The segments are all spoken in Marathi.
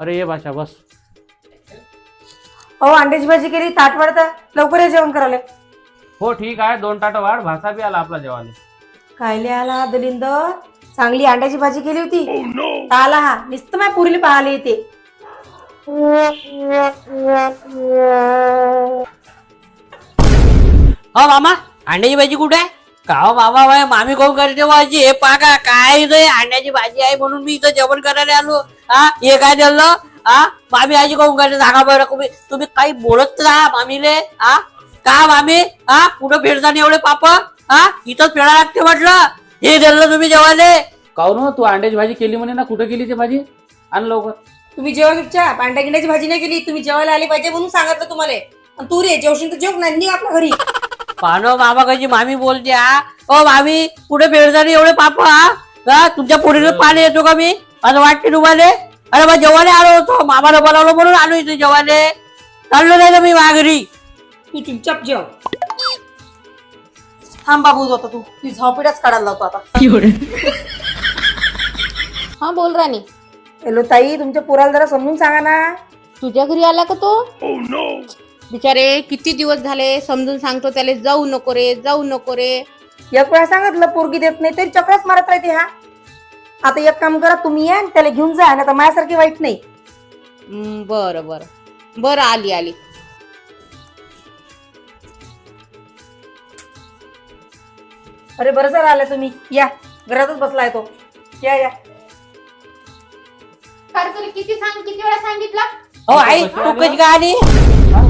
अरे ये भाषा बस. अहो अंड्याची भाजी केली, ताट वाढता, लवकर या जेवण करायला. हो ठीक आहे, 2 ताटं वाढ. भाषा बी आला आपला जेवायला. कायले आला दलिंद, चांगली अंड्याची भाजी केली होती. आला हा नुसतं माझ्या पुरीला पाहायला येते. हो मामा, अंड्याची भाजी कुठे आहे? का हो मामा, बाय मामी कोण करते भाजी? हे पाका काय रे, अंड्याची भाजी आहे म्हणून मी इथं जेवण करायला आलो. हा हे काय दिलं? हा मामी आजी कोण करते सांगा बरं. तुम्ही काही बोलत राहा मामीले. हा का मामी, हा कुठं फेडताना एवढे पाप? हा इथंच फेडा लागते म्हटलं. हे दिलं तुम्ही जेवायला. काहून तू अंड्याची भाजी केली म्हणे ना, कुठं केली ती भाजी? आण लवकर. तुम्ही जेव्हा चुपचाप अंड्या गिंड्याची भाजी नाही केली, तुम्ही जेवायला आली पाहिजे म्हणून सांगितलं तुम्हाला. आणि तू रे जेवशील तर जेव, नाही आपल्या घरी. पानो मामा कशी मामी बोलते. हा ओ मामी कुठे फेडताना एवढे पाप? हा तुमच्या पोरीला पाणी येतो का मी? असं वाटते तुम्हाला? अरे बा जेवायला आलो होतो, मामाला बोलावलं म्हणून आलो इथे जेवायला. चाललो नाही मी माघारी. तू चुपचाप जेव. थांब बाबू, जातो तू झोपेटाच काढायला लावतो आता. हा बोल राणी. हॅलो ताई, तुमच्या पोराला जरा समजून सांगा ना. तुझ्या घरी आला का तो? बिचारे किती दिवस झाले समजून सांगतो त्याला, जाऊ नको रे, जाऊ नको रे. एक वेळा सांगितलं पोरगी देत नाही तरी चक्राच मारत राहते हा. आता एक काम करा, तुम्ही या आणि त्याला घेऊन जा, ना तर माझ्यासारखी वाईट नाही. बरं बरं बरं, आली आली. अरे बरं सर आलं तुम्ही, या घरातच बसलाय तो. या या. किती वेळा सांगितलं? हो आई तू कशी काय आली?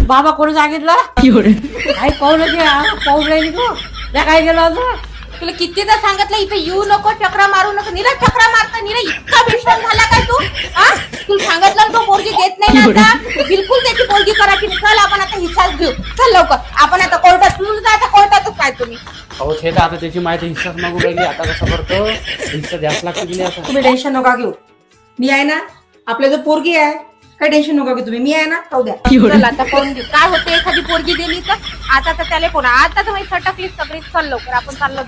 मामा कोणी सांगितलं? आई पाहू नये, पाहून राहिली तू. त्या काय केलं होतं? तुला कितीदा सांगितलं इथे येऊ नको, चक्रा मारू नको. निरा चक्रा मारता, निरा इतका विश्वास झाला काय तू? हा तुला सांगितलं तो पोरगी देत नाही ना आता. बिलकुल त्याची पोरगी करायची नाही. चल आपण आता हिस्साच घेऊ. चल लवकर, आपण आता कोर्टात. तुझं आता कोर्टातच काय तुम्ही. अहो ते तर आता त्याची माहिती हिस्साच मागून राहिली. आता कसं करतो, हिस्सा द्यास लागतो की नाही आता? तुम्ही टेन्शन नका घेऊ, मी आहे ना. आपल्या जो पोरगी आहे, काही टेन्शन नका घेऊ तुम्ही, मी आहे ना. खाऊ द्या. चल आता कोण घेऊ? काय होते एखादी पोरगी दिली तर? आता तर त्याला कोणा, आता तर मी सटकली सगळी. चल लवकर, आपण चाललो.